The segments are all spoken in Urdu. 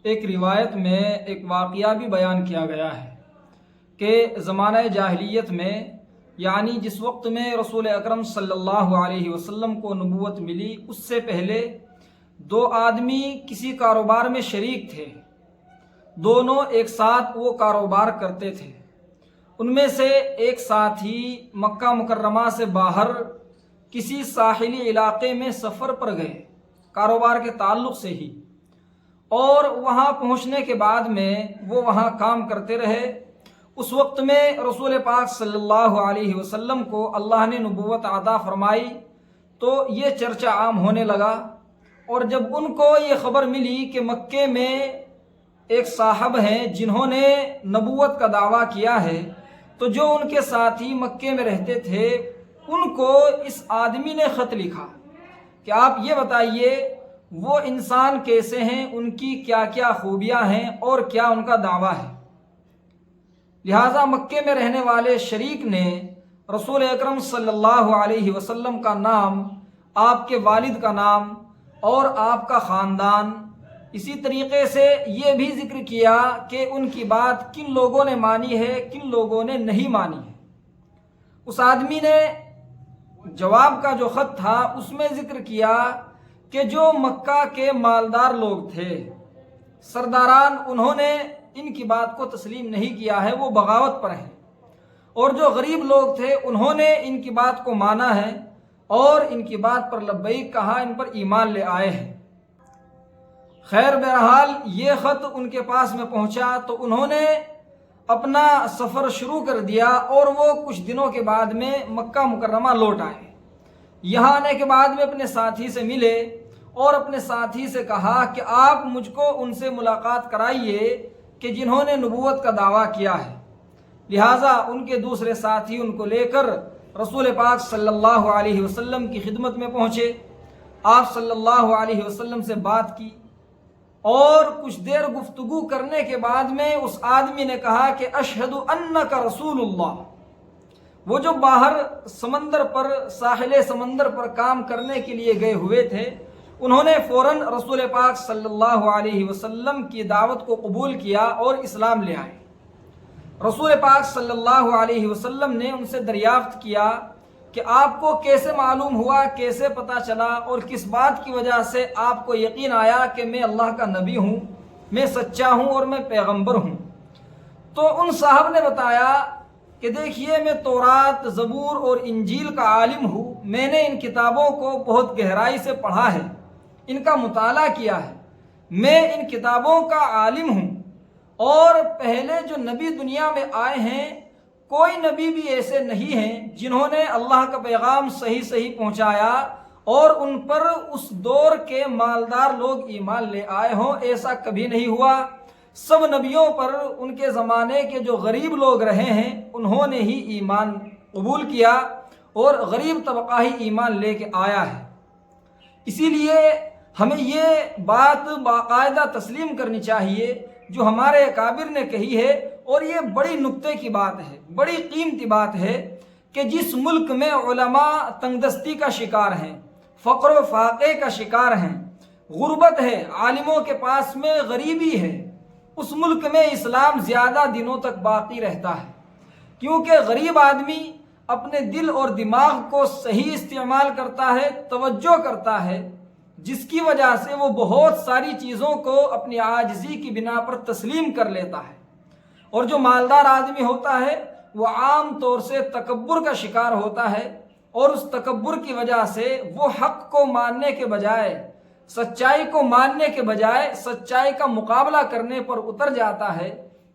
ایک روایت میں ایک واقعہ بھی بیان کیا گیا ہے کہ زمانہ جاہلیت میں، یعنی جس وقت میں رسول اکرم صلی اللہ علیہ وسلم کو نبوت ملی، اس سے پہلے دو آدمی کسی کاروبار میں شریک تھے۔ دونوں ایک ساتھ وہ کاروبار کرتے تھے۔ ان میں سے ایک ساتھی مکہ مکرمہ سے باہر کسی ساحلی علاقے میں سفر پر گئے، کاروبار کے تعلق سے ہی، اور وہاں پہنچنے کے بعد میں وہ وہاں کام کرتے رہے۔ اس وقت میں رسول پاک صلی اللہ علیہ وسلم کو اللہ نے نبوت عطا فرمائی، تو یہ چرچا عام ہونے لگا۔ اور جب ان کو یہ خبر ملی کہ مکے میں ایک صاحب ہیں جنہوں نے نبوت کا دعویٰ کیا ہے، تو جو ان کے ساتھی مکے میں رہتے تھے ان کو اس آدمی نے خط لکھا کہ آپ یہ بتائیے وہ انسان کیسے ہیں، ان کی کیا کیا خوبیاں ہیں اور کیا ان کا دعویٰ ہے۔ لہٰذا مکے میں رہنے والے شریک نے رسول اکرم صلی اللہ علیہ وسلم کا نام، آپ کے والد کا نام اور آپ کا خاندان، اسی طریقے سے یہ بھی ذکر کیا کہ ان کی بات کن لوگوں نے مانی ہے، کن لوگوں نے نہیں مانی ہے۔ اس آدمی نے جواب کا جو خط تھا اس میں ذکر کیا کہ جو مکہ کے مالدار لوگ تھے، سرداران، انہوں نے ان کی بات کو تسلیم نہیں کیا ہے، وہ بغاوت پر ہیں، اور جو غریب لوگ تھے انہوں نے ان کی بات کو مانا ہے اور ان کی بات پر لبیک کہا، ان پر ایمان لے آئے ہیں۔ خیر، بہرحال یہ خط ان کے پاس میں پہنچا تو انہوں نے اپنا سفر شروع کر دیا اور وہ کچھ دنوں کے بعد میں مکہ مکرمہ لوٹ آئے۔ یہاں آنے کے بعد میں اپنے ساتھی سے ملے اور اپنے ساتھی سے کہا کہ آپ مجھ کو ان سے ملاقات کرائیے کہ جنہوں نے نبوت کا دعویٰ کیا ہے۔ لہٰذا ان کے دوسرے ساتھی ان کو لے کر رسول پاک صلی اللہ علیہ وسلم کی خدمت میں پہنچے۔ آپ صلی اللہ علیہ وسلم سے بات کی اور کچھ دیر گفتگو کرنے کے بعد میں اس آدمی نے کہا کہ اشہد انک رسول اللہ۔ وہ جو باہر سمندر پر، ساحل سمندر پر کام کرنے کے لیے گئے ہوئے تھے، انہوں نے فوراً رسول پاک صلی اللہ علیہ وسلم کی دعوت کو قبول کیا اور اسلام لے آئے۔ رسول پاک صلی اللہ علیہ وسلم نے ان سے دریافت کیا کہ آپ کو کیسے معلوم ہوا، کیسے پتہ چلا اور کس بات کی وجہ سے آپ کو یقین آیا کہ میں اللہ کا نبی ہوں، میں سچا ہوں اور میں پیغمبر ہوں۔ تو ان صاحب نے بتایا کہ دیکھیے، میں تورات، زبور اور انجیل کا عالم ہوں، میں نے ان کتابوں کو بہت گہرائی سے پڑھا ہے، ان کا مطالعہ کیا ہے، میں ان کتابوں کا عالم ہوں، اور پہلے جو نبی دنیا میں آئے ہیں کوئی نبی بھی ایسے نہیں ہیں جنہوں نے اللہ کا پیغام صحیح پہنچایا اور ان پر اس دور کے مالدار لوگ ایمان لے آئے ہوں، ایسا کبھی نہیں ہوا۔ سب نبیوں پر ان کے زمانے کے جو غریب لوگ رہے ہیں انہوں نے ہی ایمان قبول کیا اور غریب طبقہ ہی ایمان لے کے آیا ہے۔ اسی لیے ہمیں یہ بات باقاعدہ تسلیم کرنی چاہیے جو ہمارے اکابر نے کہی ہے، اور یہ بڑی نکتے کی بات ہے، بڑی قیمتی بات ہے کہ جس ملک میں علماء تنگدستی کا شکار ہیں، فقر و فاقے کا شکار ہیں، غربت ہے، عالموں کے پاس میں غریبی ہے، اس ملک میں اسلام زیادہ دنوں تک باقی رہتا ہے، کیونکہ غریب آدمی اپنے دل اور دماغ کو صحیح استعمال کرتا ہے، توجہ کرتا ہے، جس کی وجہ سے وہ بہت ساری چیزوں کو اپنی عاجزی کی بنا پر تسلیم کر لیتا ہے۔ اور جو مالدار آدمی ہوتا ہے وہ عام طور سے تکبر کا شکار ہوتا ہے، اور اس تکبر کی وجہ سے وہ حق کو ماننے کے بجائے، سچائی کو ماننے کے بجائے سچائی کا مقابلہ کرنے پر اتر جاتا ہے،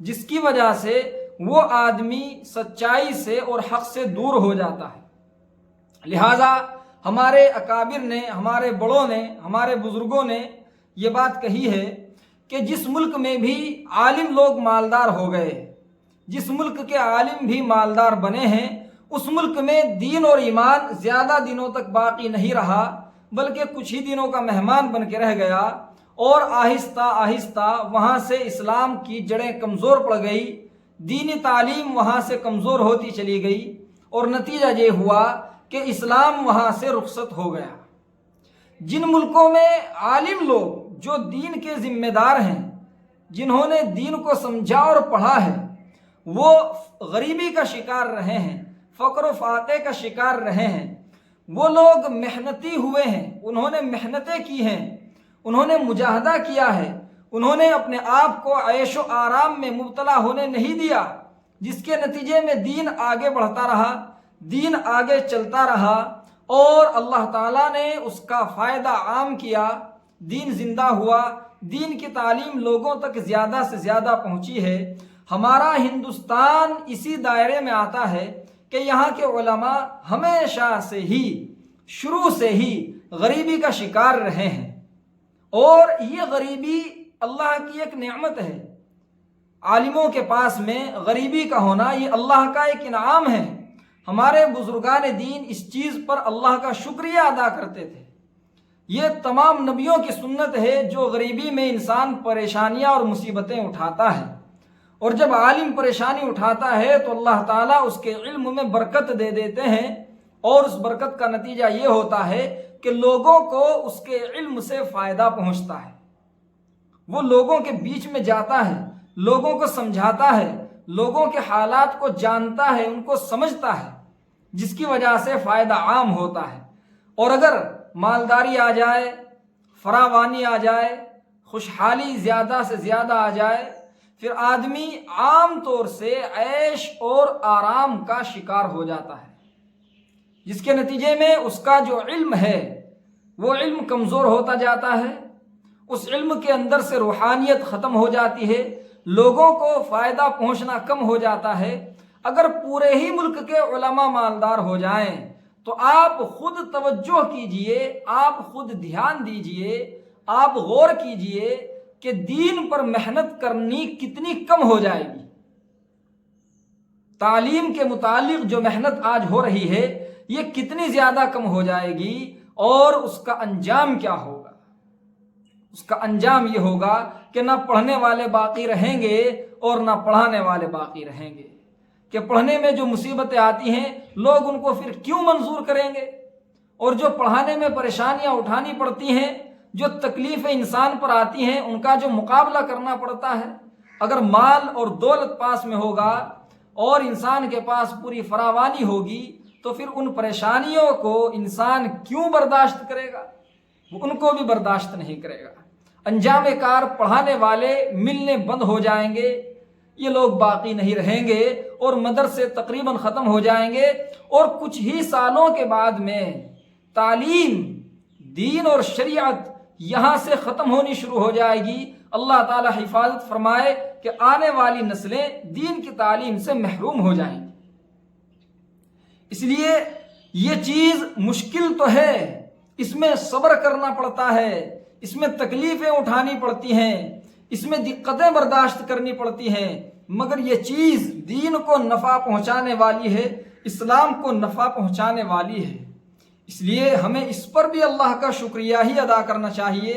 جس کی وجہ سے وہ آدمی سچائی سے اور حق سے دور ہو جاتا ہے۔ لہٰذا ہمارے اکابر نے، ہمارے بڑوں نے، ہمارے بزرگوں نے یہ بات کہی ہے کہ جس ملک میں بھی عالم لوگ مالدار ہو گئے، جس ملک کے عالم بھی مالدار بنے ہیں، اس ملک میں دین اور ایمان زیادہ دنوں تک باقی نہیں رہا، بلکہ کچھ ہی دنوں کا مہمان بن کے رہ گیا، اور آہستہ آہستہ وہاں سے اسلام کی جڑیں کمزور پڑ گئی، دینی تعلیم وہاں سے کمزور ہوتی چلی گئی، اور نتیجہ یہ ہوا کہ اسلام وہاں سے رخصت ہو گیا۔ جن ملکوں میں عالم لوگ جو دین کے ذمہ دار ہیں، جنہوں نے دین کو سمجھا اور پڑھا ہے وہ غریبی کا شکار رہے ہیں، فقر و فاقے کا شکار رہے ہیں۔ وہ لوگ محنتی ہوئے ہیں، انہوں نے محنتیں کی ہیں، انہوں نے مجاہدہ کیا ہے، انہوں نے اپنے آپ کو عیش و آرام میں مبتلا ہونے نہیں دیا، جس کے نتیجے میں دین آگے بڑھتا رہا، دین آگے چلتا رہا اور اللہ تعالیٰ نے اس کا فائدہ عام کیا، دین زندہ ہوا، دین کی تعلیم لوگوں تک زیادہ سے زیادہ پہنچی ہے۔ ہمارا ہندوستان اسی دائرے میں آتا ہے کہ یہاں کے علماء ہمیشہ سے ہی، شروع سے ہی غریبی کا شکار رہے ہیں، اور یہ غریبی اللہ کی ایک نعمت ہے۔ عالموں کے پاس میں غریبی کا ہونا یہ اللہ کا ایک انعام ہے۔ ہمارے بزرگان دین اس چیز پر اللہ کا شکریہ ادا کرتے تھے۔ یہ تمام نبیوں کی سنت ہے، جو غریبی میں انسان پریشانیاں اور مصیبتیں اٹھاتا ہے، اور جب عالم پریشانی اٹھاتا ہے تو اللہ تعالیٰ اس کے علم میں برکت دے دیتے ہیں، اور اس برکت کا نتیجہ یہ ہوتا ہے کہ لوگوں کو اس کے علم سے فائدہ پہنچتا ہے۔ وہ لوگوں کے بیچ میں جاتا ہے، لوگوں کو سمجھاتا ہے، لوگوں کے حالات کو جانتا ہے، ان کو سمجھتا ہے، جس کی وجہ سے فائدہ عام ہوتا ہے۔ اور اگر مالداری آ جائے، فراوانی آ جائے، خوشحالی زیادہ سے زیادہ آ جائے، پھر آدمی عام طور سے عیش اور آرام کا شکار ہو جاتا ہے، جس کے نتیجے میں اس کا جو علم ہے وہ علم کمزور ہوتا جاتا ہے، اس علم کے اندر سے روحانیت ختم ہو جاتی ہے، لوگوں کو فائدہ پہنچنا کم ہو جاتا ہے۔ اگر پورے ہی ملک کے علماء مالدار ہو جائیں تو آپ خود توجہ کیجئے، آپ خود دھیان دیجئے، آپ غور کیجئے کہ دین پر محنت کرنی کتنی کم ہو جائے گی۔ تعلیم کے متعلق جو محنت آج ہو رہی ہے یہ کتنی زیادہ کم ہو جائے گی، اور اس کا انجام کیا ہوگا؟ اس کا انجام یہ ہوگا کہ نہ پڑھنے والے باقی رہیں گے اور نہ پڑھانے والے باقی رہیں گے، کہ پڑھنے میں جو مصیبتیں آتی ہیں لوگ ان کو پھر کیوں منظور کریں گے، اور جو پڑھانے میں پریشانیاں اٹھانی پڑتی ہیں، جو تکلیفیں انسان پر آتی ہیں، ان کا جو مقابلہ کرنا پڑتا ہے، اگر مال اور دولت پاس میں ہوگا اور انسان کے پاس پوری فراوانی ہوگی تو پھر ان پریشانیوں کو انسان کیوں برداشت کرے گا؟ وہ ان کو بھی برداشت نہیں کرے گا۔ انجام کار پڑھانے والے ملنے بند ہو جائیں گے، یہ لوگ باقی نہیں رہیں گے، اور مدرسے تقریباً ختم ہو جائیں گے، اور کچھ ہی سالوں کے بعد میں تعلیم، دین اور شریعت یہاں سے ختم ہونی شروع ہو جائے گی۔ اللہ تعالی حفاظت فرمائے کہ آنے والی نسلیں دین کی تعلیم سے محروم ہو جائیں گی۔ اس لیے یہ چیز مشکل تو ہے، اس میں صبر کرنا پڑتا ہے، اس میں تکلیفیں اٹھانی پڑتی ہیں، اس میں دقتیں برداشت کرنی پڑتی ہیں، مگر یہ چیز دین کو نفع پہنچانے والی ہے، اسلام کو نفع پہنچانے والی ہے۔ اس لیے ہمیں اس پر بھی اللہ کا شکریہ ہی ادا کرنا چاہیے،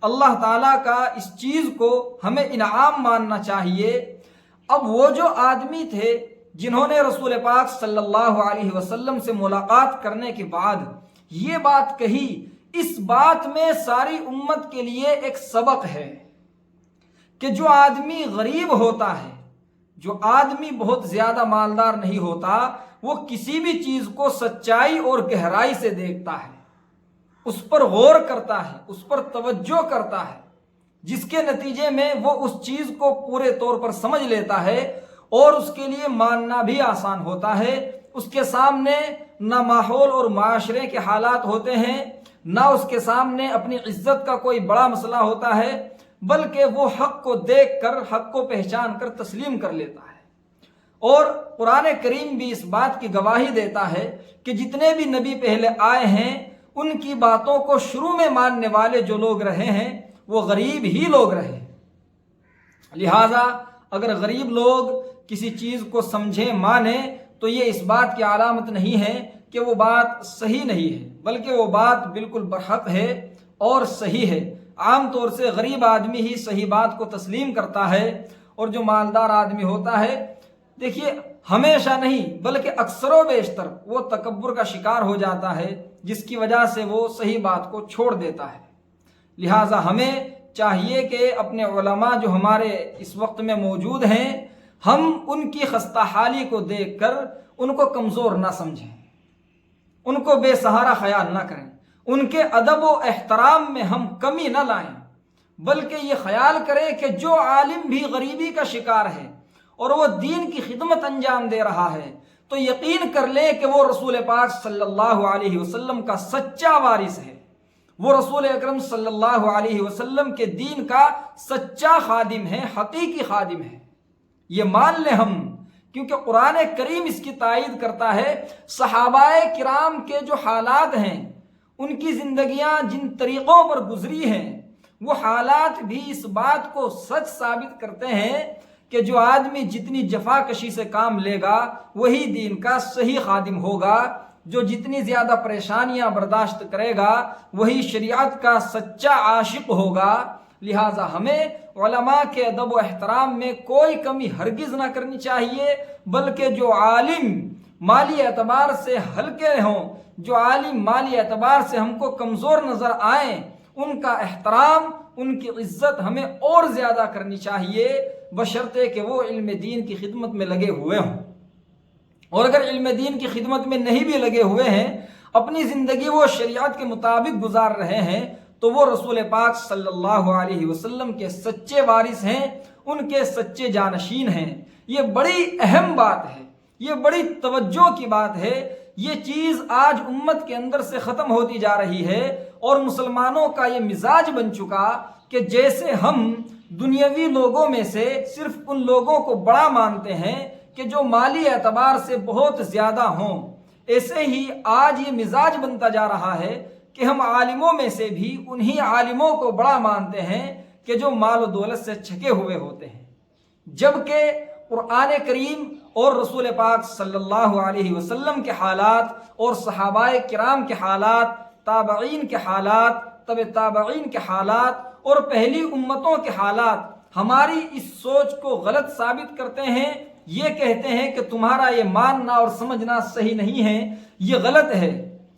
اللہ تعالیٰ کا اس چیز کو ہمیں انعام ماننا چاہیے۔ اب وہ جو آدمی تھے جنہوں نے رسول پاک صلی اللہ علیہ وسلم سے ملاقات کرنے کے بعد یہ بات کہی، اس بات میں ساری امت کے لیے ایک سبق ہے کہ جو آدمی غریب ہوتا ہے، جو آدمی بہت زیادہ مالدار نہیں ہوتا، وہ کسی بھی چیز کو سچائی اور گہرائی سے دیکھتا ہے، اس پر غور کرتا ہے، اس پر توجہ کرتا ہے، جس کے نتیجے میں وہ اس چیز کو پورے طور پر سمجھ لیتا ہے، اور اس کے لیے ماننا بھی آسان ہوتا ہے۔ اس کے سامنے نہ ماحول اور معاشرے کے حالات ہوتے ہیں، نہ اس کے سامنے اپنی عزت کا کوئی بڑا مسئلہ ہوتا ہے، بلکہ وہ حق کو دیکھ کر، حق کو پہچان کر تسلیم کر لیتا ہے۔ اور قرآن کریم بھی اس بات کی گواہی دیتا ہے کہ جتنے بھی نبی پہلے آئے ہیں ان کی باتوں کو شروع میں ماننے والے جو لوگ رہے ہیں وہ غریب ہی لوگ رہے۔ لہٰذا اگر غریب لوگ کسی چیز کو سمجھیں، مانیں، تو یہ اس بات کی علامت نہیں ہے کہ وہ بات صحیح نہیں ہے، بلکہ وہ بات بالکل برحق ہے اور صحیح ہے۔ عام طور سے غریب آدمی ہی صحیح بات کو تسلیم کرتا ہے، اور جو مالدار آدمی ہوتا ہے، دیکھیے ہمیشہ نہیں بلکہ اکثر و بیشتر وہ تکبر کا شکار ہو جاتا ہے، جس کی وجہ سے وہ صحیح بات کو چھوڑ دیتا ہے۔ لہٰذا ہمیں چاہیے کہ اپنے علماء جو ہمارے اس وقت میں موجود ہیں، ہم ان کی خستہ حالی کو دیکھ کر ان کو کمزور نہ سمجھیں، ان کو بے سہارا خیال نہ کریں، ان کے ادب و احترام میں ہم کمی نہ لائیں، بلکہ یہ خیال کریں کہ جو عالم بھی غریبی کا شکار ہے اور وہ دین کی خدمت انجام دے رہا ہے تو یقین کر لیں کہ وہ رسول پاک صلی اللہ علیہ وسلم کا سچا وارث ہے، وہ رسول اکرم صلی اللہ علیہ وسلم کے دین کا سچا خادم ہے، حقیقی خادم ہے۔ یہ مان لیں ہم، کیونکہ قرآن کریم اس کی تائید کرتا ہے۔ صحابہ کرام کے جو حالات ہیں، ان کی زندگیاں جن طریقوں پر گزری ہیں، وہ حالات بھی اس بات کو سچ ثابت کرتے ہیں کہ جو آدمی جتنی جفا کشی سے کام لے گا وہی دین کا صحیح خادم ہوگا، جو جتنی زیادہ پریشانیاں برداشت کرے گا وہی شریعت کا سچا عاشق ہوگا۔ لہٰذا ہمیں علماء کے ادب و احترام میں کوئی کمی ہرگز نہ کرنی چاہیے، بلکہ جو عالم مالی اعتبار سے ہلکے ہوں، جو عالم مالی اعتبار سے ہم کو کمزور نظر آئیں، ان کا احترام، ان کی عزت ہمیں اور زیادہ کرنی چاہیے، بشرطے کہ وہ علم دین کی خدمت میں لگے ہوئے ہوں۔ اور اگر علم دین کی خدمت میں نہیں بھی لگے ہوئے ہیں، اپنی زندگی وہ شریعت کے مطابق گزار رہے ہیں، تو وہ رسول پاک صلی اللہ علیہ وسلم کے سچے وارث ہیں، ان کے سچے جانشین ہیں۔ یہ بڑی اہم بات ہے، یہ بڑی توجہ کی بات ہے۔ یہ چیز آج امت کے اندر سے ختم ہوتی جا رہی ہے، اور مسلمانوں کا یہ مزاج بن چکا کہ جیسے ہم دنیاوی لوگوں میں سے صرف ان لوگوں کو بڑا مانتے ہیں کہ جو مالی اعتبار سے بہت زیادہ ہوں، ایسے ہی آج یہ مزاج بنتا جا رہا ہے کہ ہم عالموں میں سے بھی انہی عالموں کو بڑا مانتے ہیں کہ جو مال و دولت سے چھکے ہوئے ہوتے ہیں، جبکہ قرآن کریم اور رسول پاک صلی اللہ علیہ وسلم کے حالات اور صحابہ کرام کے حالات، تابعین کے حالات، تبع تابعین کے حالات اور پہلی امتوں کے حالات ہماری اس سوچ کو غلط ثابت کرتے ہیں۔ یہ کہتے ہیں کہ تمہارا یہ ماننا اور سمجھنا صحیح نہیں ہے، یہ غلط ہے۔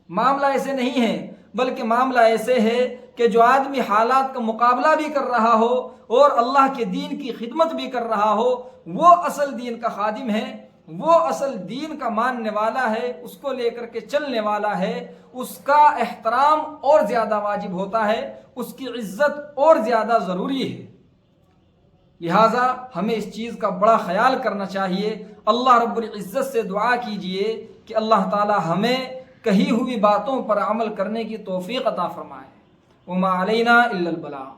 معاملہ ایسے نہیں ہے، بلکہ معاملہ ایسے ہے کہ جو آدمی حالات کا مقابلہ بھی کر رہا ہو اور اللہ کے دین کی خدمت بھی کر رہا ہو، وہ اصل دین کا خادم ہے، وہ اصل دین کا ماننے والا ہے، اس کو لے کر کے چلنے والا ہے، اس کا احترام اور زیادہ واجب ہوتا ہے، اس کی عزت اور زیادہ ضروری ہے۔ لہٰذا ہمیں اس چیز کا بڑا خیال کرنا چاہیے۔ اللہ رب العزت سے دعا کیجئے کہ اللہ تعالی ہمیں کہی ہوئی باتوں پر عمل کرنے کی توفیق عطا فرمائے۔ وما علینا الا البلاغ۔